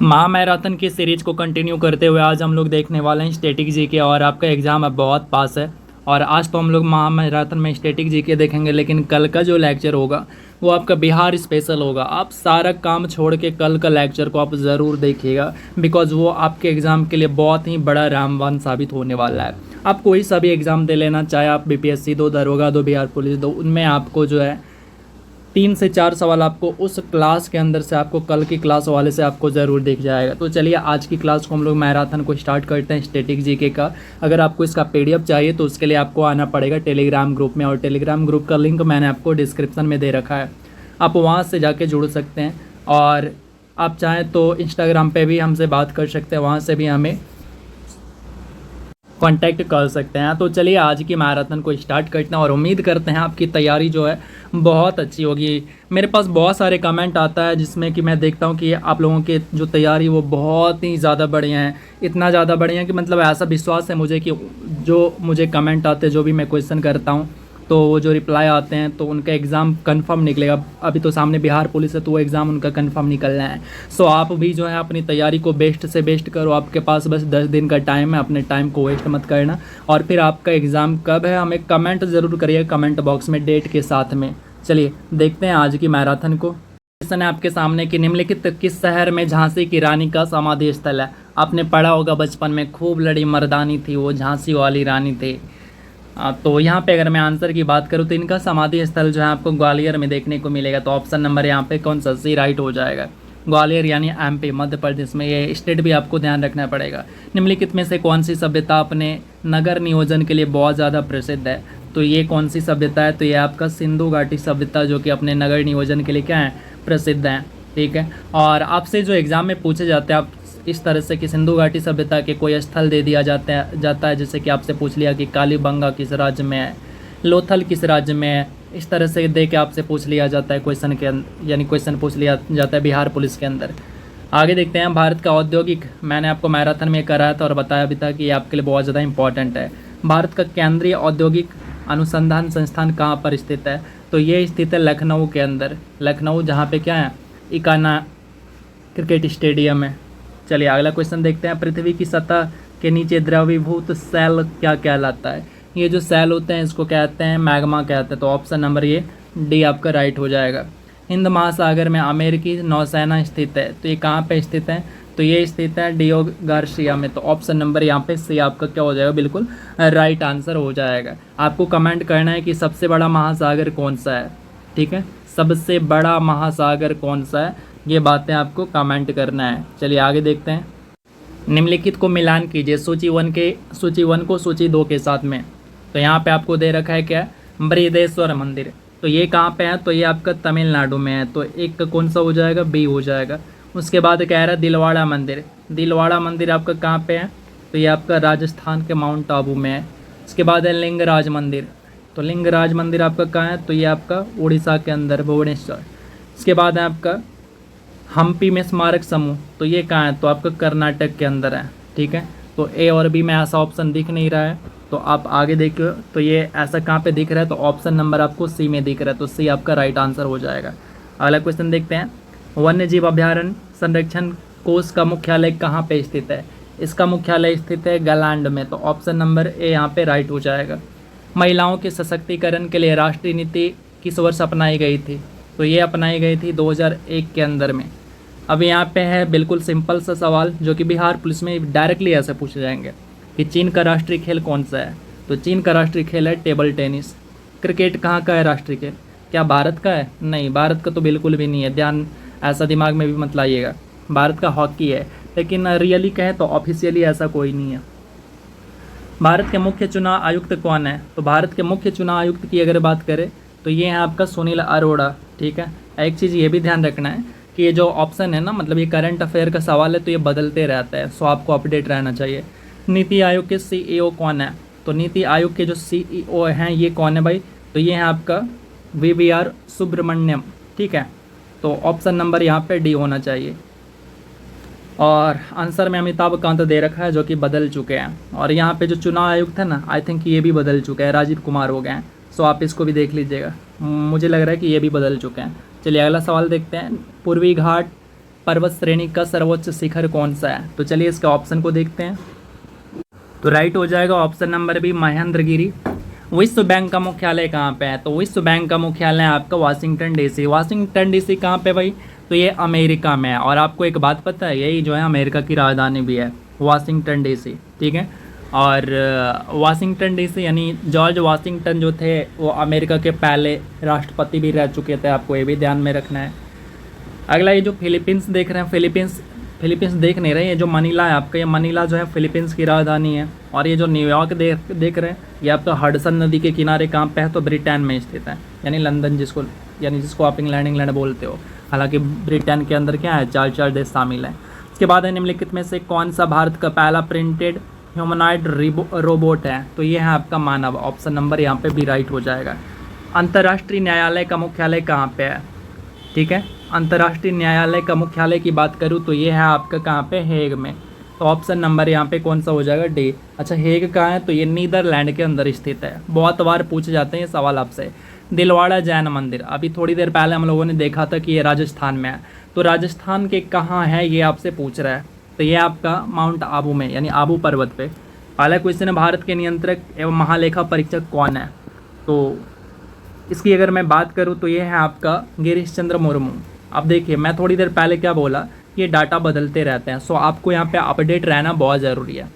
महामैराथन की सीरीज को कंटिन्यू करते हुए आज हम लोग देखने वाले हैं स्टैटिक जीके। और आपका एग्ज़ाम अब बहुत पास है। और आज तो हम लोग महामैराथन में स्टैटिक जीके देखेंगे, लेकिन कल का जो लेक्चर होगा वो आपका बिहार स्पेशल होगा। आप सारा काम छोड़ के कल का लेक्चर को आप ज़रूर देखिएगा, बिकॉज वो आपके एग्ज़ाम के लिए बहुत ही बड़ा रामबाण साबित होने वाला है। आप कोई सा भी एग्ज़ाम दे लेना, चाहे आप बीपीएससी दो, दरोगा दो, बिहार पुलिस दो, उनमें आपको जो है 3 से 4 सवाल आपको उस क्लास के अंदर से आपको कल की क्लास वाले से आपको ज़रूर दिख जाएगा। तो चलिए आज की क्लास को हम लोग मैराथन को स्टार्ट करते हैं स्टैटिक जीके का। अगर आपको इसका पीडीएफ चाहिए तो उसके लिए आपको आना पड़ेगा टेलीग्राम ग्रुप में, और टेलीग्राम ग्रुप का लिंक मैंने आपको डिस्क्रिप्शन में दे रखा है। आप वहाँ से जाके जुड़ सकते हैं, और आप चाहें तो इंस्टाग्राम पे भी हमसे बात कर सकते हैं, वहाँ से भी हमें कांटेक्ट कर सकते हैं। तो चलिए आज की मैराथन को स्टार्ट करते हैं, और उम्मीद करते हैं आपकी तैयारी जो है बहुत अच्छी होगी। मेरे पास बहुत सारे कमेंट आता है जिसमें कि मैं देखता हूँ कि आप लोगों की जो तैयारी वो बहुत ही ज़्यादा बढ़िया है, इतना ज़्यादा बढ़िया है कि मतलब ऐसा विश्वास है मुझे कि जो मुझे कमेंट आते हैं, जो भी मैं क्वेश्चन करता हूँ तो वो जो रिप्लाई आते हैं तो उनका एग्ज़ाम कंफर्म निकलेगा। अभी तो सामने बिहार पुलिस है तो वो एग्ज़ाम उनका कंफर्म निकलना है। सो आप भी जो है अपनी तैयारी को बेस्ट से बेस्ट करो। आपके पास बस 10 दिन का टाइम है, अपने टाइम को वेस्ट मत करना। और फिर आपका एग्ज़ाम कब है हमें कमेंट ज़रूर करिए, कमेंट बॉक्स में डेट के साथ में। चलिए देखते हैं आज की मैराथन को। क्वेश्चन है आपके सामने कि निम्नलिखित किस शहर में झांसी की रानी का समाधि स्थल है। आपने पढ़ा होगा बचपन में, खूब लड़ी मर्दानी थी वो झांसी वाली रानी थी। तो यहाँ पे अगर मैं आंसर की बात करूँ तो इनका समाधि स्थल जो है आपको ग्वालियर में देखने को मिलेगा। तो ऑप्शन नंबर यहाँ पे कौन सा सी राइट हो जाएगा, ग्वालियर यानी एमपी मध्य प्रदेश में। ये स्टेट भी आपको ध्यान रखना पड़ेगा। निम्नलिखित में से कौन सी सभ्यता अपने नगर नियोजन के लिए बहुत ज़्यादा प्रसिद्ध है। तो ये कौन सी सभ्यता है, तो ये आपका सिंधु घाटी सभ्यता, जो कि अपने नगर नियोजन के लिए क्या है, प्रसिद्ध है। ठीक है, और आपसे जो एग्ज़ाम में पूछे जाते हैं आप इस तरह से कि सिंधु घाटी सभ्यता के कोई स्थल दे दिया जाता है, जैसे कि आपसे पूछ लिया कि कालीबंगा किस राज्य में है, लोथल किस राज्य में है, इस तरह से दे के आपसे पूछ लिया जाता है क्वेश्चन के अंदर, यानी क्वेश्चन पूछ लिया जाता है बिहार पुलिस के अंदर। आगे देखते हैं भारत का औद्योगिक, मैंने आपको मैराथन में कराया था और बताया भी था कि ये आपके लिए बहुत ज़्यादा इंपॉर्टेंट है। भारत का केंद्रीय औद्योगिक अनुसंधान संस्थान कहाँ पर स्थित है, तो ये स्थित है लखनऊ के अंदर। लखनऊ जहाँ पे क्या है, इकाना क्रिकेट स्टेडियम है। चलिए अगला क्वेश्चन देखते हैं। पृथ्वी की सतह के नीचे द्रवीभूत सेल क्या कहलाता है। ये जो सेल होते हैं इसको कहते हैं मैग्मा कहते हैं। तो ऑप्शन नंबर ये डी आपका राइट हो जाएगा। हिंद महासागर में अमेरिकी नौसेना स्थित है, तो ये कहाँ पे स्थित है, तो ये स्थित है डियो गार्सिया में। तो ऑप्शन नंबर यहाँ पे सी आपका क्या हो जाएगा, बिल्कुल राइट आंसर हो जाएगा। आपको कमेंट करना है कि सबसे बड़ा महासागर कौन सा है। ठीक है, सबसे बड़ा महासागर कौन सा है, ये बातें आपको कमेंट करना है। चलिए आगे देखते हैं। निम्नलिखित को मिलान कीजिए सूची 1 को सूची 2 के साथ में। तो यहाँ पे आपको दे रखा है क्या, बृहदेश्वर मंदिर। तो ये कहाँ पे है, तो ये आपका तमिलनाडु में है। तो एक का कौन सा हो जाएगा, बी हो जाएगा। उसके बाद कह रहा है दिलवाड़ा मंदिर। दिलवाड़ा मंदिर आपका कहाँ पे है, तो ये आपका राजस्थान के माउंट आबू में है। उसके बाद है लिंगराज मंदिर। तो लिंगराज मंदिर आपका कहाँ है, तो ये आपका उड़ीसा के अंदर भुवनेश्वर। इसके बाद है आपका हम्पी में स्मारक समूह। तो ये कहाँ है, तो आपका कर्नाटक के अंदर है। ठीक है, तो ए और बी में ऐसा ऑप्शन दिख नहीं रहा है, तो आप आगे देखिए। तो ये ऐसा कहाँ पे दिख रहा है, तो ऑप्शन नंबर आपको सी में दिख रहा है। तो सी आपका राइट आंसर हो जाएगा। अगला क्वेश्चन देखते हैं। वन्य जीव अभ्यारण्य संरक्षण कोष का मुख्यालय कहाँ पे स्थित है। इसका मुख्यालय स्थित है गैलांड में। तो ऑप्शन नंबर ए यहाँ पे राइट हो जाएगा। महिलाओं के सशक्तिकरण के लिए राष्ट्रीय नीति किस वर्ष अपनाई गई थी, तो ये अपनाई गई थी 2001 के अंदर में। अब यहाँ पे है बिल्कुल सिंपल सा सवाल, जो कि बिहार पुलिस में डायरेक्टली ऐसे पूछे जाएंगे कि चीन का राष्ट्रीय खेल कौन सा है। तो चीन का राष्ट्रीय खेल है टेबल टेनिस। क्रिकेट कहाँ का है राष्ट्रीय खेल, क्या भारत का है, नहीं भारत का तो बिल्कुल भी नहीं है, ध्यान ऐसा दिमाग में भी मत लाइएगा। भारत का हॉकी है, लेकिन रियली कहें तो ऑफिशियली ऐसा कोई नहीं है। भारत के मुख्य चुनाव आयुक्त कौन है, तो भारत के मुख्य चुनाव आयुक्त की अगर बात करें तो ये है आपका सुनील अरोड़ा। ठीक है, एक चीज़ ये भी ध्यान रखना है कि ये जो ऑप्शन है ना, मतलब ये करंट अफेयर का सवाल है तो ये बदलते रहता है, सो आपको अपडेट रहना चाहिए। नीति आयोग के सीईओ कौन है, तो नीति आयोग के जो सीईओ हैं ये कौन है भाई, तो ये है आपका वीवीआर सुब्रमण्यम। ठीक है, तो ऑप्शन नंबर यहाँ पे डी होना चाहिए। और आंसर में अमिताभ कांत दे रखा है, जो कि बदल चुके हैं। और यहाँ पे जो चुनाव आयुक्त है ना, आई थिंक ये भी बदल चुका है, राजीव कुमार हो गए हैं। सो आप इसको भी देख लीजिएगा, मुझे लग रहा है कि ये भी बदल चुके हैं। चलिए अगला सवाल देखते हैं। पूर्वी घाट पर्वत श्रेणी का सर्वोच्च शिखर कौन सा है? तो चलिए इसका ऑप्शन को देखते हैं। तो राइट हो जाएगा ऑप्शन नंबर बी, महेंद्रगिरी। विश्व बैंक का मुख्यालय कहाँ पे है? तो विश्व बैंक का मुख्यालय आपका वाशिंगटन डीसी। वाशिंगटन डीसी कहाँ पे भाई? तो ये अमेरिका में है। और आपको एक बात पता है, यही जो है अमेरिका की राजधानी भी है, वाशिंगटन डीसी, ठीक है। और वाशिंगटन डीसी यानी जॉर्ज वाशिंगटन जो थे वो अमेरिका के पहले राष्ट्रपति भी रह चुके थे, आपको ये भी ध्यान में रखना है। अगला ये जो फिलीपींस देख रहे हैं, फिलीपींस देख नहीं रहे, ये जो मनीला है आपका, ये मनीला जो है फिलीपींस की राजधानी है। और ये जो न्यूयॉर्क देख रहे हैं, ये आपका हडसन नदी के किनारे कहाँ पे है? तो ब्रिटेन में स्थित है, यानी लंदन जिसको आप इंग्लैंड बोलते हो। हालांकि ब्रिटेन के अंदर क्या है, चार देश शामिल हैं। इसके बाद है निम्नलिखित में से कौन सा भारत का पहला प्रिंटेड ह्यूमनॉइड रोबोट है? तो ये है आपका मानव। ऑप्शन नंबर यहाँ पे भी राइट हो जाएगा। अंतर्राष्ट्रीय न्यायालय का मुख्यालय कहाँ पे है? ठीक है, अंतर्राष्ट्रीय न्यायालय का मुख्यालय की बात करूँ तो ये है आपका कहाँ पे? हेग में। तो ऑप्शन नंबर यहाँ पे कौन सा हो जाएगा? डी। अच्छा, हेग कहाँ है? तो ये नीदरलैंड के अंदर स्थित है। बहुत बार पूछे जाते हैं ये सवाल आपसे। दिलवाड़ा जैन मंदिर, अभी थोड़ी देर पहले हम लोगों ने देखा था कि ये राजस्थान में है। तो राजस्थान के कहाँ है ये आपसे पूछ रहा है। तो ये आपका माउंट आबू में, यानी आबू पर्वत पे। पहला क्वेश्चन है, भारत के नियंत्रक एवं महालेखा परीक्षक कौन है? तो इसकी अगर मैं बात करूँ तो ये है आपका गिरीश चंद्र मुर्मू। अब देखिए, मैं थोड़ी देर पहले क्या बोला, ये डाटा बदलते रहते हैं, सो आपको यहाँ पे अपडेट रहना बहुत ज़रूरी है।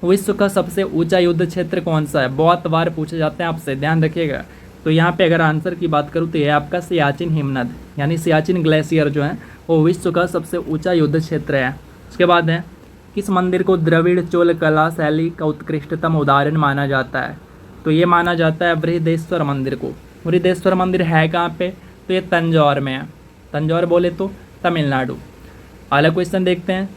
विश्व का सबसे ऊंचा युद्ध क्षेत्र कौन सा है? बहुत बार पूछे जाते हैं आपसे, ध्यान रखिएगा। तो यहाँ पे अगर आंसर की बात करूँ तो ये आपका सियाचिन हिमनद, यानी सियाचिन ग्लेशियर जो है वो विश्व का सबसे ऊंचा युद्ध क्षेत्र है। उसके बाद है, किस मंदिर को द्रविड़ चोल कला शैली का उत्कृष्टतम उदाहरण माना जाता है? तो ये माना जाता है बृहदेश्वर मंदिर को। बृहदेश्वर मंदिर है कहाँ पे? तो ये तंजौर में है। तंजौर बोले तो तमिलनाडु। अगला क्वेश्चन देखते हैं,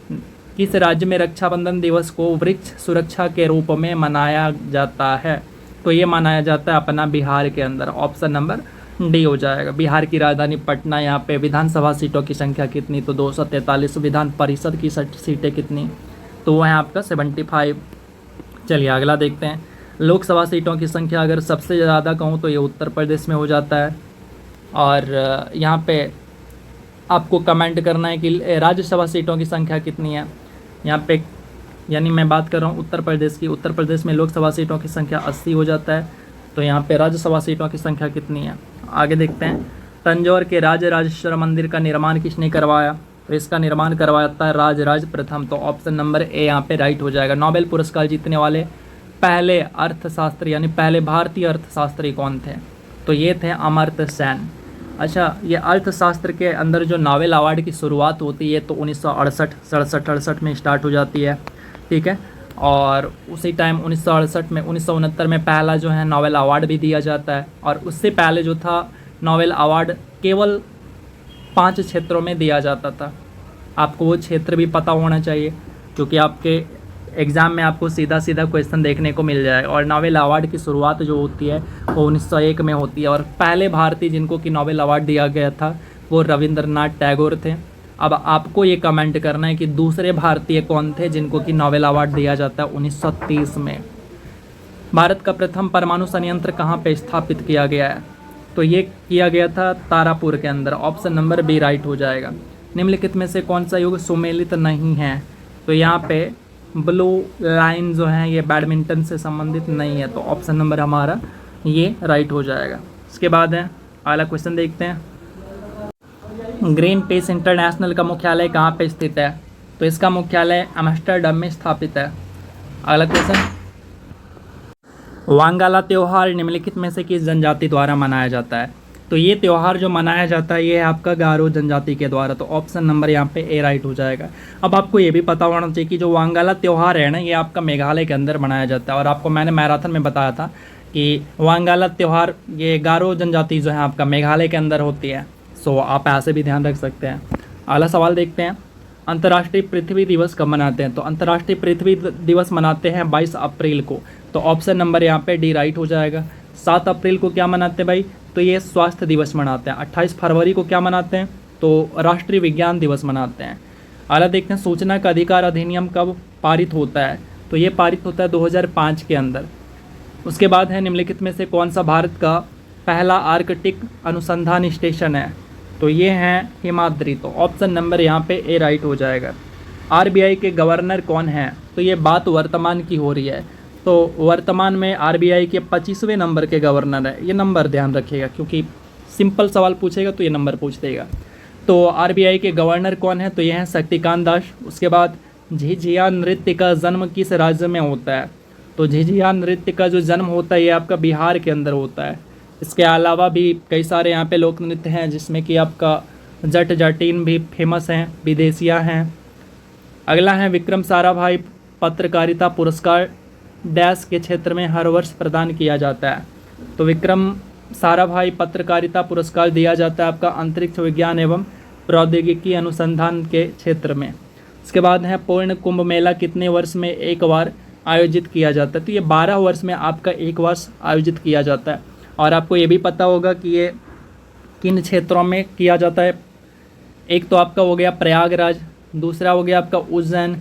किस राज्य में रक्षाबंधन दिवस को वृक्ष सुरक्षा के रूप में मनाया जाता है? तो ये मनाया जाता है अपना बिहार के अंदर। ऑप्शन नंबर डी हो जाएगा। बिहार की राजधानी पटना। यहाँ पे विधानसभा सीटों की संख्या कितनी? तो 243। विधान परिषद की सीटें कितनी? तो वो है आपका 75। चलिए अगला देखते हैं, लोकसभा सीटों की संख्या अगर सबसे ज़्यादा कहूँ तो ये उत्तर प्रदेश में हो जाता है। और यहाँ पे आपको कमेंट करना है कि राज्यसभा सीटों की संख्या कितनी है। यहाँ पे यानी मैं बात कर रहा हूँ उत्तर प्रदेश की। उत्तर प्रदेश में लोकसभा सीटों की संख्या 80 हो जाता है। तो यहाँ पे राज्यसभा सीटों की संख्या कितनी है? आगे देखते हैं, तंजौर के राजराजेश्वर मंदिर का निर्माण किसने करवाया? तो इसका निर्माण करवाता है राजराज प्रथम। तो ऑप्शन नंबर ए यहाँ पे राइट हो जाएगा। नोबेल पुरस्कार जीतने वाले पहले अर्थशास्त्री यानी पहले भारतीय अर्थशास्त्री कौन थे? तो ये थे अमर्त्य सेन। अच्छा, ये अर्थशास्त्र के अंदर जो नोबेल अवार्ड की शुरुआत होती है तो 1968 में स्टार्ट हो जाती है, ठीक है। और उसी टाइम 1969 में पहला जो है नोबेल अवार्ड भी दिया जाता है। और उससे पहले जो था नोबेल अवार्ड केवल 5 क्षेत्रों में दिया जाता था। आपको वो क्षेत्र भी पता होना चाहिए, क्योंकि आपके एग्ज़ाम में आपको सीधा क्वेश्चन देखने को मिल जाएगा। और नोबेल अवार्ड की शुरुआत जो होती है वो 1901 में होती है। और पहले भारतीय जिनको कि नोबेल अवार्ड दिया गया था वो रविंद्रनाथ टैगोर थे। अब आपको ये कमेंट करना है कि दूसरे भारतीय कौन थे जिनको कि नोबेल अवार्ड दिया जाता है 1930 में। भारत का प्रथम परमाणु संयंत्र कहाँ पे स्थापित किया गया है? तो ये किया गया था तारापुर के अंदर। ऑप्शन नंबर बी राइट हो जाएगा। निम्नलिखित में से कौन सा युग सुमेलित नहीं है? तो यहाँ पे ब्लू लाइन जो है ये बैडमिंटन से संबंधित नहीं है। तो ऑप्शन नंबर हमारा ये राइट हो जाएगा। इसके बाद है अगला क्वेश्चन देखते हैं, ग्रीन पीस इंटरनेशनल का मुख्यालय कहाँ पे स्थित है? तो इसका मुख्यालय एम्स्टर्डम में स्थापित है। अगला क्वेश्चन, वांगाला त्यौहार निम्नलिखित में से किस जनजाति द्वारा मनाया जाता है? तो ये त्यौहार जो मनाया जाता है ये है आपका गारो जनजाति के द्वारा। तो ऑप्शन नंबर यहाँ पे ए राइट हो जाएगा। अब आपको ये भी पता होना चाहिए कि जो वांगाला त्यौहार है ना ये आपका मेघालय के अंदर मनाया जाता है। और आपको मैंने मैराथन में बताया था कि वांगाला त्यौहार ये गारो जनजाति जो है आपका मेघालय के अंदर होती है। सो आप ऐसे भी ध्यान रख सकते हैं। अगला सवाल देखते हैं, अंतर्राष्ट्रीय पृथ्वी दिवस कब मनाते हैं? तो अंतर्राष्ट्रीय पृथ्वी दिवस मनाते हैं 22 अप्रैल को। तो ऑप्शन नंबर यहाँ पे डी राइट हो जाएगा। 7 अप्रैल को क्या मनाते हैं भाई? तो ये स्वास्थ्य दिवस मनाते हैं। 28 फरवरी को क्या मनाते हैं? तो राष्ट्रीय विज्ञान दिवस मनाते हैं। अगला देखते हैं, सूचना का अधिकार अधिनियम कब पारित होता है? तो ये पारित होता है 2005 के अंदर। उसके बाद है निम्नलिखित में से कौन सा भारत का पहला आर्कटिक अनुसंधान स्टेशन है? तो ये हैं हिमाद्री। तो ऑप्शन नंबर यहाँ पे ए राइट हो जाएगा। आरबीआई के गवर्नर कौन हैं? तो ये बात वर्तमान की हो रही है, तो वर्तमान में आरबीआई के 25वें नंबर के गवर्नर है। ये नंबर ध्यान रखिएगा, क्योंकि सिंपल सवाल पूछेगा तो ये नंबर पूछ देगा। तो आरबीआई के गवर्नर कौन है? तो ये हैं शक्तिकांत दास। उसके बाद झिझिया नृत्य का जन्म किस राज्य में होता है? तो झिझिया नृत्य का जो जन्म होता है ये आपका बिहार के अंदर होता है। इसके अलावा भी कई सारे यहाँ पे लोक नृत्य हैं, जिसमें कि आपका जट जटिन भी फेमस हैं, विदेशिया हैं। अगला है विक्रम साराभाई पत्रकारिता पुरस्कार डैश के क्षेत्र में हर वर्ष प्रदान किया जाता है। तो विक्रम साराभाई पत्रकारिता पुरस्कार दिया जाता है आपका अंतरिक्ष विज्ञान एवं प्रौद्योगिकी अनुसंधान के क्षेत्र में। इसके बाद है पूर्ण कुंभ मेला कितने वर्ष में एक बार आयोजित किया जाता है? तो ये 12 वर्ष में आपका एक वर्ष आयोजित किया जाता है। और आपको ये भी पता होगा कि ये किन क्षेत्रों में किया जाता है। एक तो आपका हो गया प्रयागराज, दूसरा हो गया आपका उज्जैन,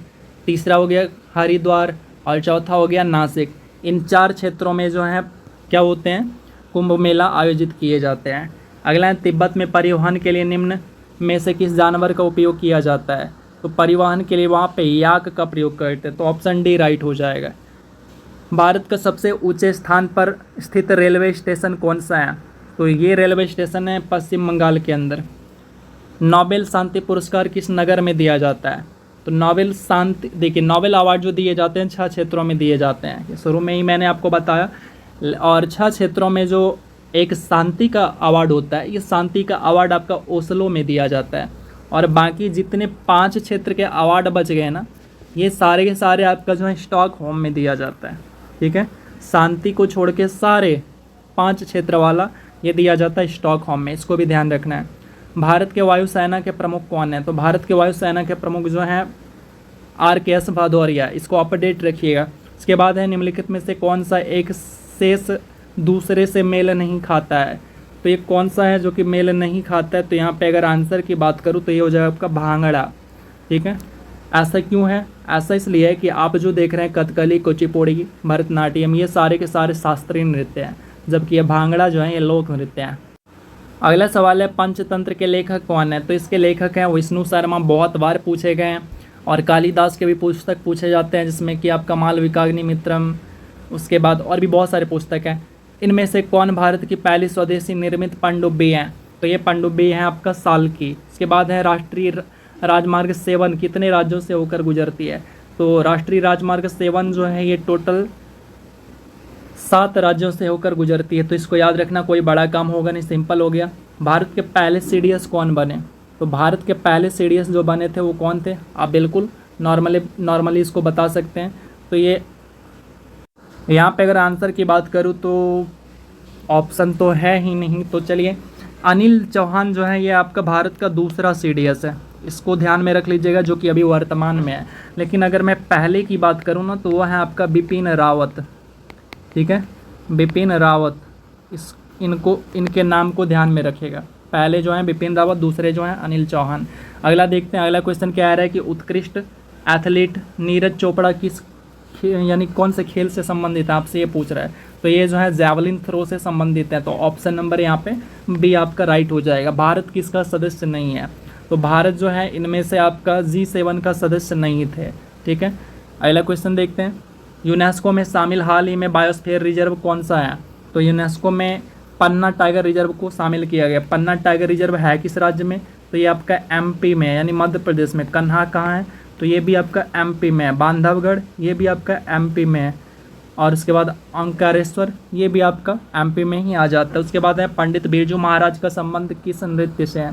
तीसरा हो गया हरिद्वार और चौथा हो गया नासिक। इन 4 क्षेत्रों में जो है क्या होते हैं, कुंभ मेला आयोजित किए जाते हैं। अगला है तिब्बत में परिवहन के लिए निम्न में से किस जानवर का उपयोग किया जाता है? तो परिवहन के लिए वहाँ पे याक का प्रयोग करते हैं। तो ऑप्शन डी राइट हो जाएगा। भारत का सबसे ऊंचे स्थान पर स्थित रेलवे स्टेशन कौन सा है? तो ये रेलवे स्टेशन है पश्चिम बंगाल के अंदर। नोबेल शांति पुरस्कार किस नगर में दिया जाता है? तो नोबेल शांति, देखिए नोबेल अवार्ड जो दिए जाते हैं 6 क्षेत्रों में दिए जाते हैं, ये शुरू में ही मैंने आपको बताया। और 6 क्षेत्रों में जो एक शांति का अवार्ड होता है, ये शांति का अवार्ड आपका ओस्लो में दिया जाता है। और बाकी जितने 5 क्षेत्र के अवार्ड बच गए ना, ये सारे के सारे आपका जो है स्टॉकहोम में दिया जाता है। ठीक है, शांति को छोड़ के सारे 5 क्षेत्र वाला ये दिया जाता है स्टॉकहोम में, इसको भी ध्यान रखना है। भारत के वायुसेना के प्रमुख कौन है? तो भारत के वायुसेना के प्रमुख जो हैं RKS भदौरिया, इसको अपडेट रखिएगा। इसके बाद है निम्नलिखित में से कौन सा एक शेष दूसरे से मेल नहीं खाता है? तो ये कौन सा है जो कि मेल नहीं खाता है? तो यहाँ पे अगर आंसर की बात करूँ तो ये हो जाएगा आपका भांगड़ा। ठीक है, ऐसा क्यों है? ऐसा इसलिए है कि आप जो देख रहे हैं कथकली, कुचिपुड़ी, भरतनाट्यम, ये सारे के सारे शास्त्रीय नृत्य हैं, जबकि ये भांगड़ा जो है ये लोक नृत्य हैं। अगला सवाल है पंचतंत्र के लेखक कौन है? तो इसके लेखक हैं विष्णु शर्मा, बहुत बार पूछे गए हैं। और कालिदास के भी पुस्तक पूछे जाते हैं, जिसमें कि आपका मालविकाग्निमित्रम, उसके बाद और भी बहुत सारे पुस्तक हैं। इनमें से कौन भारत की पहली स्वदेशी निर्मित पनडुब्बी है? तो ये पनडुब्बी है आपका साल्की। इसके बाद है राष्ट्रीय राजमार्ग 7 कितने राज्यों से होकर गुजरती है? तो राष्ट्रीय राजमार्ग 7 जो है ये टोटल 7 राज्यों से होकर गुजरती है। तो इसको याद रखना, कोई बड़ा काम होगा नहीं, सिंपल हो गया। भारत के पहले CDS कौन बने? तो भारत के पहले CDS जो बने थे वो कौन थे? आप बिल्कुल नॉर्मली इसको बता सकते हैं। तो ये यहाँ पे अगर आंसर की बात करूँ तो ऑप्शन तो है ही नहीं। तो चलिए, अनिल चौहान जो है ये आपका भारत का दूसरा CDS है, इसको ध्यान में रख लीजिएगा, जो कि अभी वर्तमान में है। लेकिन अगर मैं पहले की बात करूँ ना, तो वह है आपका बिपिन रावत। ठीक है, बिपिन रावत, इनके नाम को ध्यान में रखिएगा। पहले जो है बिपिन रावत, दूसरे जो हैं अनिल चौहान। अगला देखते हैं, अगला क्वेश्चन क्या आ रहा है कि उत्कृष्ट एथलीट नीरज चोपड़ा किस यानी कौन से खेल से संबंधित है, आपसे ये पूछ रहा है। तो ये जो है जैवलिन थ्रो से संबंधित है। तो ऑप्शन नंबर यहाँ पे बी आपका राइट हो जाएगा। भारत किसका सदस्य नहीं है? तो भारत जो है इनमें से आपका G7 का सदस्य नहीं थे। ठीक है, अगला क्वेश्चन देखते हैं, यूनेस्को में शामिल हाल ही में बायोस्फीयर रिजर्व कौन सा है? तो यूनेस्को में पन्ना टाइगर रिजर्व को शामिल किया गया। पन्ना टाइगर रिजर्व है किस राज्य में? तो ये आपका MP में है, यानी मध्य प्रदेश में। कन्हा कहाँ है? तो ये भी आपका MP में है। बांधवगढ़ ये भी आपका MP में है। और उसके बाद ओंकारेश्वर ये भी आपका MP में ही आ जाता है। उसके बाद है पंडित बिरजू महाराज का संबंध किस नृत्य से है?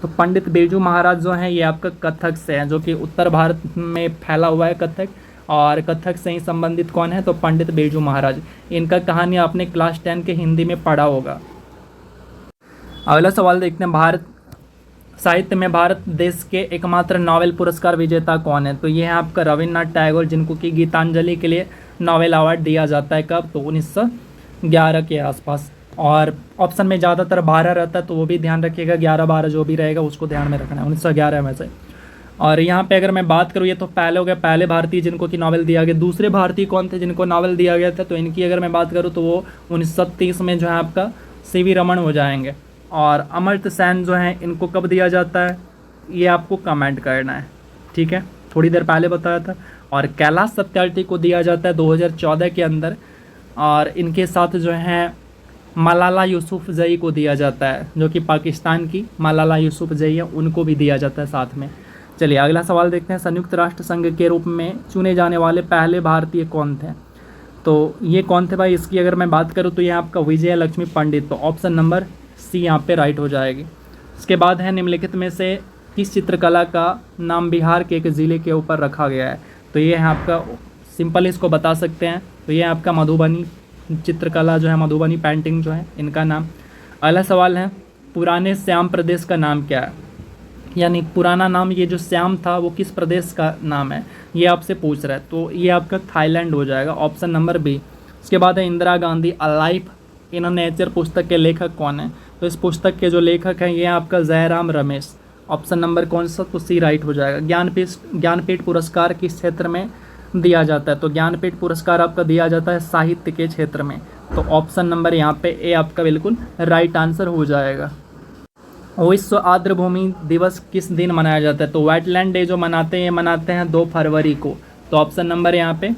तो पंडित बिरजू महाराज जो हैं ये आपका कथक से हैं, जो कि उत्तर भारत में फैला हुआ है कथक। और कथक से ही संबंधित कौन है? तो पंडित बिरजू महाराज। इनका कहानी आपने क्लास 10 के हिंदी में पढ़ा होगा। अगला सवाल देखते हैं, भारत साहित्य में भारत देश के एकमात्र नोबेल पुरस्कार विजेता कौन है? तो ये है आपका रविन्द्रनाथ टैगोर, जिनको कि गीतांजलि के लिए नोबेल अवार्ड दिया जाता है। कब? तो 1911 के आसपास। और ऑप्शन में ज़्यादातर 12 रहता है, तो वो भी ध्यान रखिएगा, 11-12 जो भी रहेगा उसको ध्यान में रखना है, 1911 में से। और यहाँ पे अगर मैं बात करूँ, ये तो पहले हो गया, पहले भारतीय जिनको कि नोबेल दिया गया। दूसरे भारतीय कौन थे जिनको नोबेल दिया गया था? तो इनकी अगर मैं बात करूँ तो वो 1930 में जो है आपका CV रमन हो जाएंगे। और अमर्त्य सेन जो हैं इनको कब दिया जाता है, ये आपको कमेंट करना है, ठीक है, थोड़ी देर पहले बताया था। और कैलाश सत्यार्थी को दिया जाता है 2014 के अंदर, और इनके साथ जो है मलाला यूसुफजई को दिया जाता है, जो कि पाकिस्तान की मलाला यूसुफजई है, उनको भी दिया जाता है साथ में। चलिए अगला सवाल देखते हैं। संयुक्त राष्ट्र संघ के रूप में चुने जाने वाले पहले भारतीय कौन थे? तो ये कौन थे भाई, इसकी अगर मैं बात करूँ तो ये आपका विजय लक्ष्मी पंडित, तो ऑप्शन नंबर सी यहाँ पे राइट हो जाएगी। इसके बाद है निम्नलिखित में से किस चित्रकला का नाम बिहार के एक ज़िले के ऊपर रखा गया है? तो ये है आपका, सिंपल इसको बता सकते हैं, तो ये आपका मधुबनी चित्रकला जो है, मधुबनी पेंटिंग जो है, इनका नाम। अगला सवाल है पुराने श्याम प्रदेश का नाम क्या है? यानी पुराना नाम ये जो श्याम था वो किस प्रदेश का नाम है, ये आपसे पूछ रहा है, तो ये आपका थाईलैंड हो जाएगा, ऑप्शन नंबर बी। उसके बाद है Indira Gandhi a life in a nature पुस्तक के लेखक कौन है? तो इस पुस्तक के जो लेखक हैं ये आपका जयराम रमेश, ऑप्शन नंबर कौन सा, तो सी राइट हो जाएगा। ज्ञानपीठ पुरस्कार किस क्षेत्र में दिया जाता है? तो ज्ञानपीठ पुरस्कार आपका दिया जाता है साहित्य के क्षेत्र में, तो ऑप्शन नंबर यहाँ पे ए आपका बिल्कुल राइट आंसर हो जाएगा। विश्व आर्द्रभूमि दिवस किस दिन मनाया जाता है? तो वेटलैंड डे जो मनाते हैं, ये मनाते हैं 2 फरवरी को, तो ऑप्शन नंबर यहाँ पे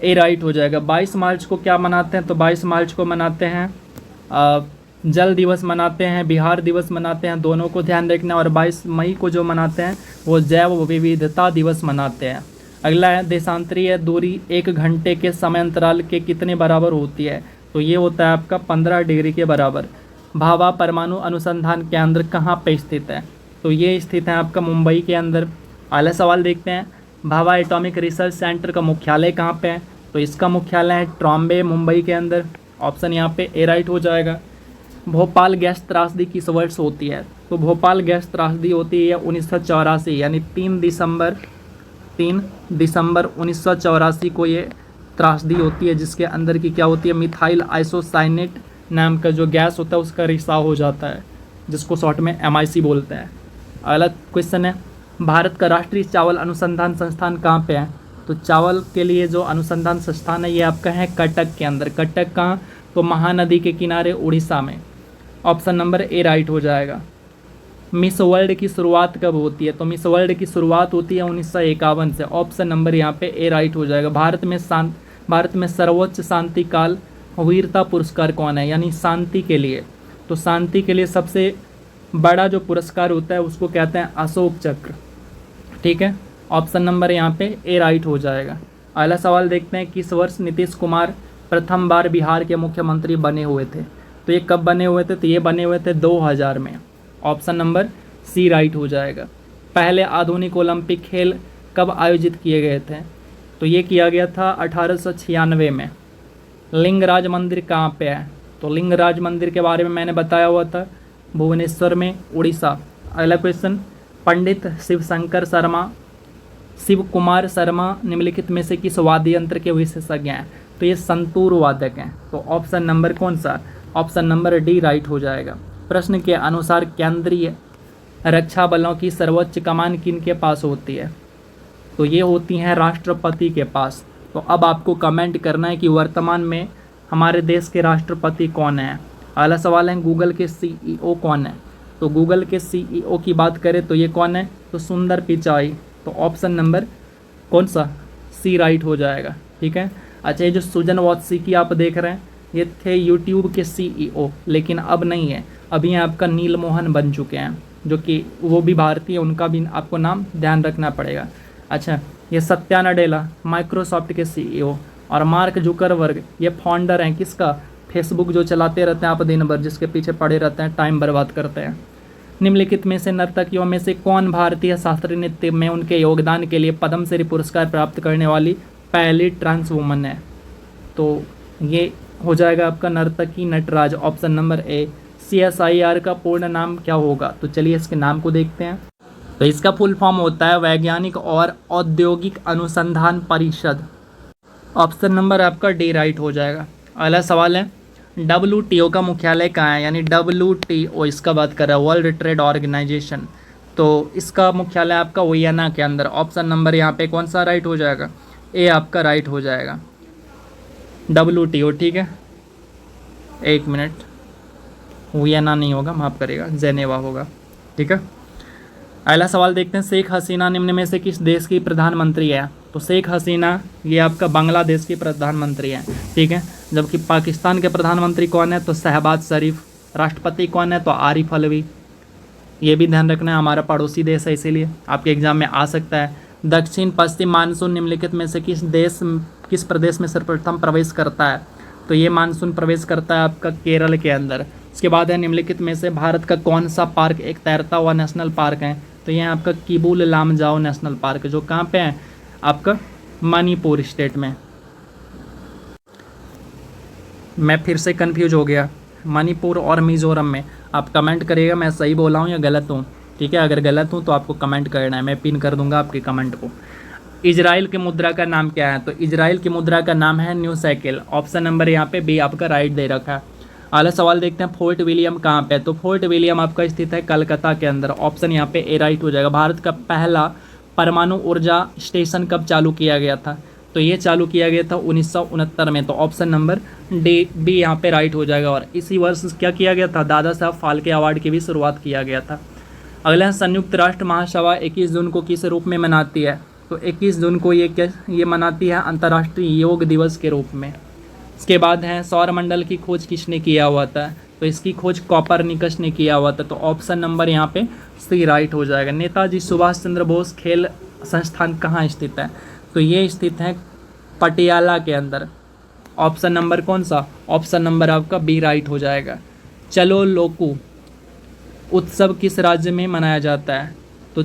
ए राइट हो जाएगा। 22 मार्च को क्या मनाते हैं? तो 22 मार्च को मनाते हैं जल दिवस मनाते हैं, बिहार दिवस मनाते हैं, दोनों को ध्यान रखना। और 22 मई को जो मनाते हैं वो जैव विविधता दिवस मनाते हैं। अगला है देशांतरीय दूरी 1 घंटे के समय अंतराल के कितने बराबर होती है? तो ये होता है आपका 15 डिग्री के बराबर। भाभा परमाणु अनुसंधान केंद्र कहाँ पे स्थित है? तो ये स्थित है आपका मुंबई के अंदर। अगला सवाल देखते हैं, भाभा एटॉमिक रिसर्च सेंटर का मुख्यालय कहाँ पे है? तो इसका मुख्यालय है ट्रॉम्बे, मुंबई के अंदर, ऑप्शन यहाँ पे ए राइट हो जाएगा। भोपाल गैस त्रासदी किस वर्ष होती है? तो भोपाल गैस त्रासदी होती है 1984, यानी 3 दिसंबर 1984 को ये त्रासदी होती है, जिसके अंदर की क्या होती है, मिथाइल आइसोसाइनेट नाम का जो गैस होता है उसका रिसाव हो जाता है, जिसको शॉर्ट में MIC बोलते हैं। अगला क्वेश्चन है, भारत का राष्ट्रीय चावल अनुसंधान संस्थान कहाँ पे है? तो चावल के लिए जो अनुसंधान संस्थान है ये आपका है कटक के अंदर। कटक कहाँ? तो महानदी के किनारे उड़ीसा में, ऑप्शन नंबर ए राइट हो जाएगा। मिस वर्ल्ड की शुरुआत कब होती है? तो मिस वर्ल्ड की शुरुआत होती है 1951 से, ऑप्शन नंबर यहाँ पे ए राइट हो जाएगा। भारत में सर्वोच्च शांति काल वीरता पुरस्कार कौन है, यानी शांति के लिए? तो शांति के लिए सबसे बड़ा जो पुरस्कार होता है उसको कहते हैं अशोक चक्र, ठीक है, ऑप्शन नंबर यहाँ पे ए राइट हो जाएगा। अगला सवाल देखते हैं, किस वर्ष नीतीश कुमार प्रथम बार बिहार के मुख्यमंत्री बने हुए थे? तो ये कब बने हुए थे? तो ये बने हुए थे 2000 में, ऑप्शन नंबर सी राइट हो जाएगा। पहले आधुनिक ओलंपिक खेल कब आयोजित किए गए थे? तो ये किया गया था 1896 में। लिंगराज मंदिर कहाँ पे है? तो लिंगराज मंदिर के बारे में मैंने बताया हुआ था, भुवनेश्वर में, उड़ीसा। अगला क्वेश्चन, पंडित शिव कुमार शर्मा निम्नलिखित में से किस वाद्य यंत्र के विशेषज्ञ हैं? तो ये संतूर वादक हैं, तो ऑप्शन नंबर कौन सा? ऑप्शन नंबर डी राइट हो जाएगा। प्रश्न के अनुसार केंद्रीय रक्षा बलों की सर्वोच्च कमान किनके पास होती है? तो ये होती हैं राष्ट्रपति के पास। तो अब आपको कमेंट करना है कि वर्तमान में हमारे देश के राष्ट्रपति कौन है। अगला सवाल है, गूगल के CEO कौन है? तो गूगल के CEO की बात करें तो ये कौन है? तो सुंदर पिचाई, तो ऑप्शन नंबर कौन सा? सी राइट हो जाएगा, ठीक है। अच्छा, ये जो सुजन वात्स्की आप देख रहे हैं ये थे यूट्यूब के CEO, लेकिन अब नहीं है, अभी आपका नील मोहन बन चुके हैं, जो कि वो भी भारतीय, उनका भी आपको नाम ध्यान रखना पड़ेगा। अच्छा, ये सत्या नडेला माइक्रोसॉफ्ट के CEO, और मार्क जुकरबर्ग ये फाउंडर हैं किसका? फेसबुक जो चलाते रहते हैं आप दिन भर, जिसके पीछे पड़े रहते हैं, टाइम बर्बाद करते हैं। निम्नलिखित में से नर्तकियों में से कौन भारतीय शास्त्रीय नृत्य में उनके योगदान के लिए पद्मश्री पुरस्कार प्राप्त करने वाली पहली ट्रांस वुमन है? तो ये हो जाएगा आपका Nartaki Nataraj, option number A. CSIR का पूर्ण नाम क्या होगा? तो चलिए इसके नाम को देखते हैं। तो इसका फुल फॉर्म होता है वैज्ञानिक और औद्योगिक अनुसंधान परिषद, ऑप्शन नंबर आपका डी राइट हो जाएगा। अगला सवाल है, WTO का मुख्यालय कहाँ है? यानी WTO इसका बात कर रहा है, वर्ल्ड ट्रेड ऑर्गेनाइजेशन, तो इसका मुख्यालय आपका वियना के अंदर, ऑप्शन नंबर यहाँ पे कौन सा राइट हो जाएगा? ए आपका राइट हो जाएगा, WTO, ठीक है। एक मिनट, वियना नहीं होगा, माफ़ करेगा, जेनेवा होगा। ठीक है, अगला सवाल देखते हैं। शेख हसीना निम्न में से किस देश की प्रधानमंत्री है? तो शेख हसीना ये आपका बांग्लादेश की प्रधानमंत्री है। ठीक है, जबकि पाकिस्तान के प्रधानमंत्री कौन है? तो शहबाज शरीफ। राष्ट्रपति कौन है? तो आरिफ अलवी। ये भी ध्यान रखना है, हमारा पड़ोसी देश है, इसीलिए आपके एग्जाम में आ सकता है। दक्षिण पश्चिम मानसून निम्नलिखित में से किस प्रदेश में सर्वप्रथम प्रवेश करता है? तो ये मानसून प्रवेश करता है आपका केरल के अंदर। इसके बाद है निम्नलिखित में से भारत का कौन सा पार्क एक तैरता हुआ नेशनल पार्क है? तो ये आपका किबुल लामजाओ नेशनल पार्क, जो कहाँ पे है? आपका मणिपुर स्टेट में। मैं फिर से कंफ्यूज हो गया, मणिपुर और मिजोरम में। आप कमेंट करिएगा मैं सही बोला हूँ या गलत हूँ। ठीक है, अगर गलत हूँ तो आपको कमेंट करना है, मैं पिन कर दूंगा आपके कमेंट को। इजराइल की मुद्रा का नाम क्या है? तो इजराइल की मुद्रा का नाम है न्यू साइकिल। ऑप्शन नंबर यहाँ पे बी आपका राइट दे रखा है। अगला सवाल देखते हैं, फोर्ट विलियम कहाँ पे है? तो फोर्ट विलियम आपका स्थित है कलकत्ता के अंदर। ऑप्शन यहाँ पे ए राइट हो जाएगा। भारत का पहला परमाणु ऊर्जा स्टेशन कब चालू किया गया था? तो ये चालू किया गया था 1969 में। तो ऑप्शन नंबर डी बी यहाँ पे राइट हो जाएगा। और इसी वर्ष क्या किया गया था? दादा साहब फाल्के अवार्ड की भी शुरुआत किया गया था। अगला है, संयुक्त राष्ट्र महासभा 21 जून को किस रूप में मनाती है? तो 21 जून को ये मनाती है अंतर्राष्ट्रीय योग दिवस के रूप में। इसके बाद है, सौरमंडल की खोज किसने किया हुआ था? तो इसकी खोज कॉपरनिकस ने किया हुआ था। तो ऑप्शन नंबर यहाँ पे सी राइट हो जाएगा। नेताजी सुभाष चंद्र बोस खेल संस्थान कहाँ स्थित है? तो ये स्थित है पटियाला के अंदर। ऑप्शन नंबर कौन सा? ऑप्शन नंबर आपका बी राइट हो जाएगा। चलो लोकू उत्सव किस राज्य में मनाया जाता है? तो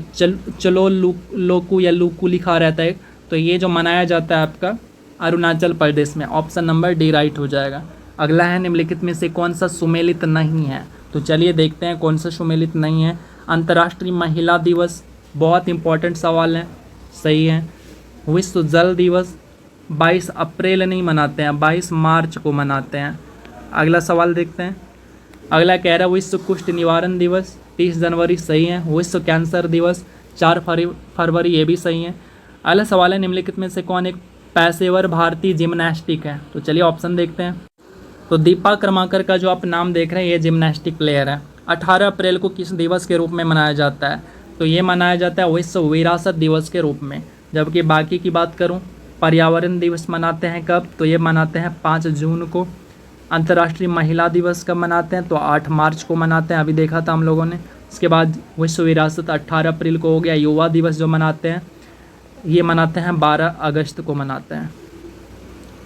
चलो लोकू या लूकू लिखा रहता है। तो ये जो मनाया जाता है आपका अरुणाचल प्रदेश में। ऑप्शन नंबर डी राइट हो जाएगा। अगला है, निम्नलिखित में से कौन सा सुमेलित नहीं है? तो चलिए देखते हैं कौन सा सुमेलित नहीं है। अंतर्राष्ट्रीय महिला दिवस, बहुत इंपॉर्टेंट सवाल है, सही है। विश्व जल दिवस 22 अप्रैल नहीं मनाते हैं, 22 मार्च को मनाते हैं। अगला सवाल देखते हैं। अगला कह रहा है, विश्व कुष्ठ निवारण दिवस 30 जनवरी, सही है। विश्व कैंसर दिवस 4 फरवरी, ये भी सही है। अगला सवाल है, निम्नलिखित में से कौन एक पेशेवर भारतीय जिम्नास्टिक है? तो चलिए ऑप्शन देखते हैं। तो दीपा कर्माकर का जो आप नाम देख रहे हैं, ये जिम्नास्टिक प्लेयर है। 18 अप्रैल को किस दिवस के रूप में मनाया जाता है? तो ये मनाया जाता है विश्व विरासत दिवस के रूप में। जबकि बाकी की बात करूं, पर्यावरण दिवस मनाते हैं कब? तो ये मनाते हैं 5 जून को। अंतर्राष्ट्रीय महिला दिवस कब मनाते हैं? तो 8 मार्च को मनाते हैं, अभी देखा था हम लोगों ने। इसके बाद विश्व विरासत 18 अप्रैल को हो गया। युवा दिवस जो मनाते हैं, ये मनाते हैं 12 अगस्त को मनाते हैं।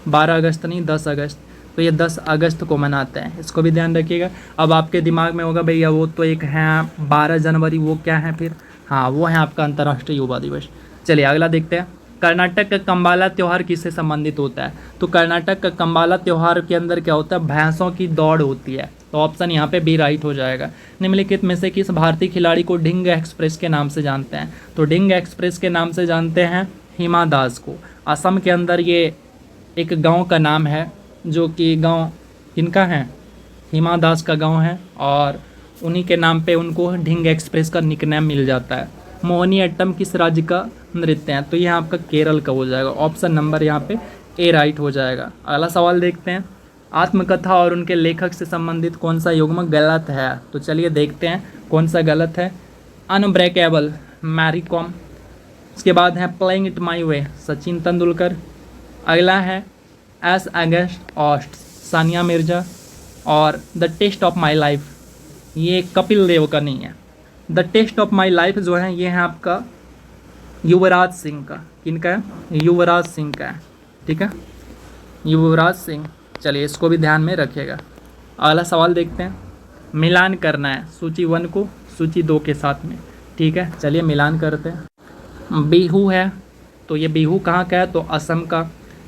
12 अगस्त नहीं, 10 अगस्त। तो ये 10 अगस्त को मनाते हैं, इसको भी ध्यान रखिएगा। अब आपके दिमाग में होगा भैया वो तो एक है 12 जनवरी, वो क्या है फिर? हाँ, वो है आपका अंतर्राष्ट्रीय युवा दिवस। चलिए अगला देखते हैं। कर्नाटक का कंबाला त्यौहार किससे संबंधित होता है? तो कर्नाटक का कंबाला त्यौहार के अंदर क्या होता है? भैंसों की दौड़ होती है। तो ऑप्शन यहाँ पे बी राइट हो जाएगा। निम्नलिखित में से किस भारतीय खिलाड़ी को ढिंग एक्सप्रेस के नाम से जानते हैं? तो ढिंग एक्सप्रेस के नाम से जानते हैं हिमा दास को। असम के अंदर ये एक गांव का नाम है, जो कि गांव किनका है? हिमा दास का गांव है, और उन्हीं के नाम पे उनको ढिंग एक्सप्रेस का निकनेम मिल जाता है। मोहिनी अट्टम किस राज्य का नृत्य है? तो ये आपका केरल का हो जाएगा। ऑप्शन नंबर यहाँ पे ए राइट हो जाएगा। अगला सवाल देखते हैं। आत्मकथा और उनके लेखक से संबंधित कौन सा युग्म गलत है? तो चलिए देखते हैं कौन सा गलत है। अनब्रेकेबल मैरी कॉम। इसके बाद है playing it my way Sachin Tendulkar. अगला है एस अगस्ट ऑस्ट सानिया मिर्जा। और the test of my life, ये कपिल देव का नहीं है। The test of my life जो है ये है आपका युवराज सिंह का। किनका है? युवराज सिंह का है। ठीक है, युवराज सिंह। चलिए इसको भी ध्यान में रखिएगा। अगला सवाल देखते हैं। मिलान करना है सूची 1 को सूची 2 के साथ में। ठीक है, चलिए मिलान करते हैं। बिहू है, तो ये बिहू कहाँ का है? तो असम का।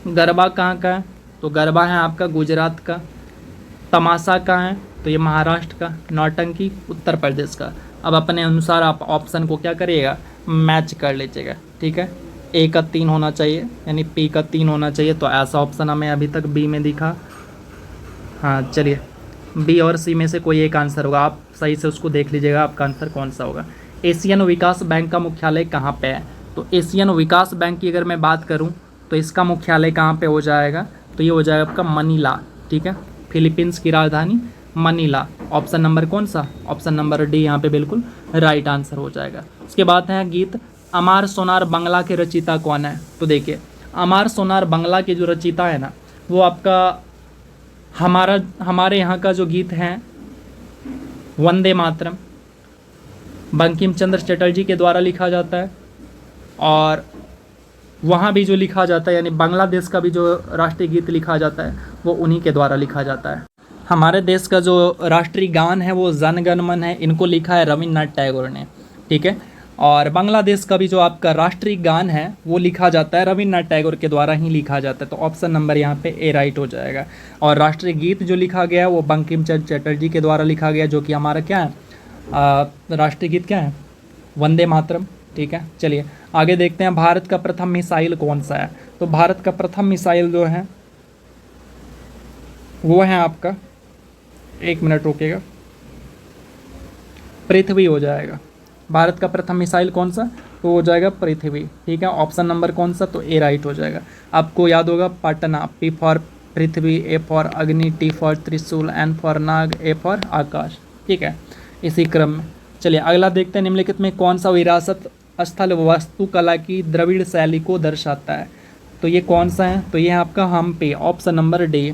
गरबा कहाँ का है? तो गरबा है आपका गुजरात का। तमाशा कहाँ है? तो ये महाराष्ट्र का। नौटंकी उत्तर प्रदेश का। अब अपने अनुसार आप ऑप्शन को क्या करिएगा? मैच कर लीजिएगा। ठीक है, ए का 3 होना चाहिए, यानी पी का 3 होना चाहिए। तो ऐसा ऑप्शन हमें अभी तक बी में दिखा। हाँ, चलिए बी और सी में से कोई एक आंसर होगा, आप सही से उसको देख लीजिएगा आपका आंसर कौन सा होगा। एशियन विकास बैंक का मुख्यालय कहाँ पे है? तो एशियन विकास बैंक की अगर मैं बात करूँ तो इसका मुख्यालय कहाँ पे हो जाएगा? तो ये हो जाएगा आपका मनीला। ठीक है, फिलीपींस की राजधानी मनीला। ऑप्शन नंबर कौन सा? ऑप्शन नंबर डी यहाँ पे बिल्कुल राइट आंसर हो जाएगा। उसके बाद है गीत अमार सोनार बांग्ला के रचयिता कौन है? तो देखिए अमार सोनार बांग्ला के जो रचयिता है ना, वो आपका हमारे यहाँ का जो गीत है वंदे मातरम, बंकिम चंद्र चटर्जी के द्वारा लिखा जाता है। और वहाँ भी जो लिखा जाता है, यानी बांग्लादेश का भी जो राष्ट्रीय गीत लिखा जाता है, वो उन्हीं के द्वारा लिखा जाता है। हमारे देश का जो राष्ट्रीय गान है वो जन गण मन है, इनको लिखा है रविन्द्रनाथ टैगोर ने, ठीक है। और बांग्लादेश का भी जो आपका राष्ट्रीय गान है वो लिखा जाता है रविन्द्रनाथ टैगोर के द्वारा ही लिखा जाता है। तो ऑप्शन नंबर यहाँ पे ए राइट हो जाएगा। और राष्ट्रीय गीत जो लिखा गया है वो बंकिम चंद्र चटर्जी के द्वारा लिखा गया, जो कि हमारा क्या है, राष्ट्रीय गीत क्या है, वंदे मातरम, ठीक है। चलिए आगे देखते हैं, भारत का प्रथम मिसाइल कौन सा है? तो भारत का प्रथम मिसाइल जो है वो है आपका, 1 मिनट रुकेगा, पृथ्वी हो जाएगा। भारत का प्रथम मिसाइल कौन सा? तो हो जाएगा पृथ्वी, ठीक है। ऑप्शन नंबर कौन सा? तो ए राइट हो जाएगा। आपको याद होगा Patna, P for Prithvi, A for Agni, T for Trishul, N for Nag, A for Akash, ठीक है, इसी क्रम में। चलिए अगला देखते हैं, निम्नलिखित में कौन सा विरासत स्थल वास्तुकला की द्रविड़ शैली को दर्शाता है? तो ये कौन सा है? तो ये है आपका Hampi, option number D.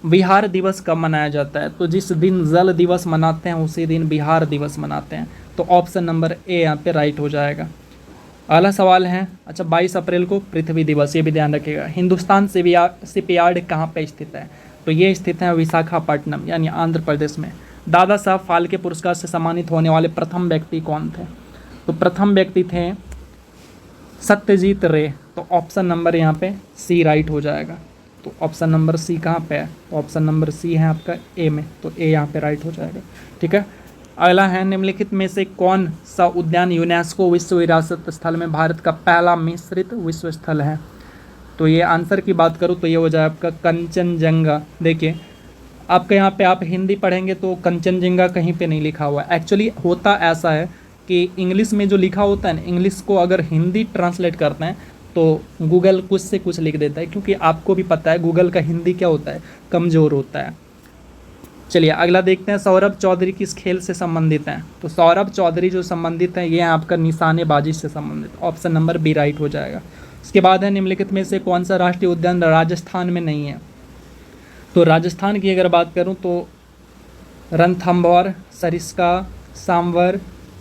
Bihar दिवस कब मनाया जाता है? तो जिस दिन जल दिवस मनाते हैं उसी दिन बिहार दिवस मनाते हैं। तो ऑप्शन नंबर ए यहाँ पे राइट हो जाएगा। अगला सवाल है, अच्छा 22 अप्रैल को पृथ्वी दिवस, ये भी ध्यान रखिएगा। हिंदुस्तान शिपयार्ड कहाँ पे स्थित है? तो ये स्थित है विशाखापट्टनम, यानी आंध्र प्रदेश में। दादा साहब फाल्के पुरस्कार से सम्मानित होने वाले प्रथम व्यक्ति कौन थे? तो प्रथम व्यक्ति थे सत्यजीत रे। तो ऑप्शन नंबर यहाँ पे सी राइट हो जाएगा। तो ऑप्शन नंबर सी कहाँ पे है? तो ऑप्शन नंबर सी है आपका ए में, तो ए यहाँ पे राइट हो जाएगा, ठीक है। अगला है, निम्नलिखित में से कौन सा उद्यान यूनेस्को विश्व विरासत स्थल में भारत का पहला मिश्रित विश्व स्थल है? तो ये आंसर की बात करूँ तो ये हो जाए आपका कंचनजंगा। देखिए आपके यहाँ पे आप हिंदी पढ़ेंगे तो कंचनजंगा कहीं पे नहीं लिखा हुआ है। एक्चुअली होता ऐसा है कि इंग्लिश में जो लिखा होता है ना, इंग्लिश को अगर हिंदी ट्रांसलेट करते हैं तो गूगल कुछ से कुछ लिख देता है, क्योंकि आपको भी पता है गूगल का हिंदी क्या होता है, कमज़ोर होता है। चलिए अगला देखते हैं, सौरभ चौधरी किस खेल से संबंधित हैं? तो सौरभ चौधरी जो संबंधित हैं ये है आपका निशानेबाजी से संबंधित, ऑप्शन नंबर बी राइट हो जाएगा। उसके बाद है, निम्नलिखित में से कौन सा राष्ट्रीय उद्यान राजस्थान में नहीं है? तो राजस्थान की अगर बात करूं तो रणथंभौर, सरिस्का, सांवर,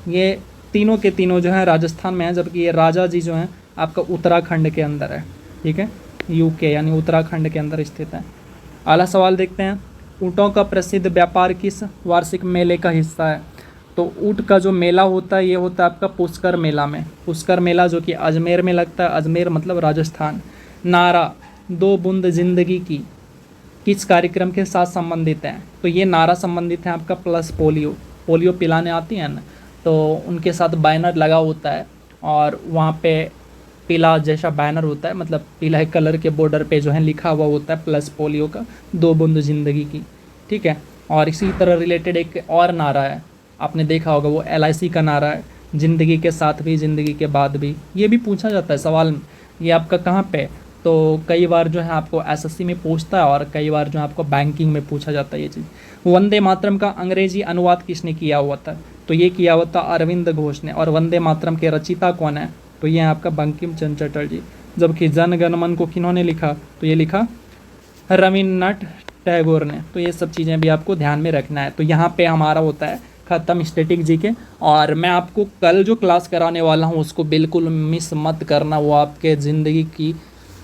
ये तीनों के तीनों जो है राजस्थान में है, जबकि ये राजा जी जो हैं आपका उत्तराखंड के अंदर है, ठीक है, यूके यानी उत्तराखंड के अंदर स्थित है। अगला सवाल देखते हैं, ऊँटों का प्रसिद्ध व्यापार किस वार्षिक मेले का हिस्सा है? तो ऊँट का जो मेला होता है ये होता है आपका पुष्कर मेला में, पुष्कर मेला जो कि अजमेर में लगता है, अजमेर मतलब राजस्थान। नारा दो बूंद जिंदगी की किस कार्यक्रम के साथ संबंधित है? तो ये नारा संबंधित है आपका प्लस पोलियो, पोलियो पिलाने आती हैं ना, तो उनके साथ बैनर लगा होता है और वहाँ पे पीला जैसा बैनर होता है, मतलब पीला कलर के बॉर्डर पे जो है लिखा हुआ होता है प्लस पोलियो का, दो बूंद जिंदगी की, ठीक है। और इसी तरह रिलेटेड एक और नारा है, आपने देखा होगा, वो LIC का नारा है, ज़िंदगी के साथ भी ज़िंदगी के बाद भी। ये भी पूछा जाता है सवाल में, ये आपका कहाँ पे? तो कई बार जो है आपको SSC में पूछता है और कई बार जो है आपको बैंकिंग में पूछा जाता है ये चीज़। वंदे मातरम का अंग्रेजी अनुवाद किसने किया हुआ था? तो ये किया हुआ था अरविंद घोष ने। और वंदे मातरम के रचयिता कौन है? तो ये है आपका बंकिम चंद्र चटर्जी। जबकि जन गण मन को किन्होंने लिखा? तो ये लिखा रविन्द्रनाथ टैगोर ने। तो ये सब चीज़ें भी आपको ध्यान में रखना है। तो यहाँ पे हमारा होता है ख़त्म स्टैटिक जी के, और मैं आपको कल जो क्लास कराने वाला हूँ उसको बिल्कुल मिस मत करना, वो आपके ज़िंदगी की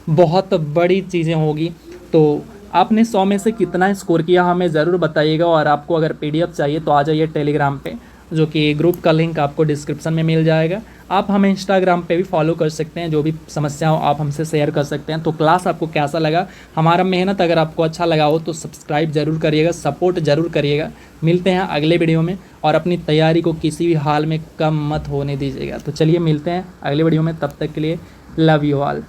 बहुत बड़ी चीज़ें होगी। तो आपने 100 में से कितना स्कोर किया हमें ज़रूर बताइएगा। और आपको अगर PDF चाहिए तो आ जाइए टेलीग्राम पे, जो कि ग्रुप का लिंक आपको डिस्क्रिप्शन में मिल जाएगा। आप हमें इंस्टाग्राम पे भी फॉलो कर सकते हैं, जो भी समस्या हो आप हमसे शेयर कर सकते हैं। तो क्लास आपको कैसा लगा, हमारा मेहनत अगर आपको अच्छा लगा हो तो सब्सक्राइब ज़रूर करिएगा, सपोर्ट ज़रूर करिएगा। मिलते हैं अगले वीडियो में, और अपनी तैयारी को किसी भी हाल में कम मत होने दीजिएगा। तो चलिए मिलते हैं अगले वीडियो में, तब तक के लिए लव यू ऑल।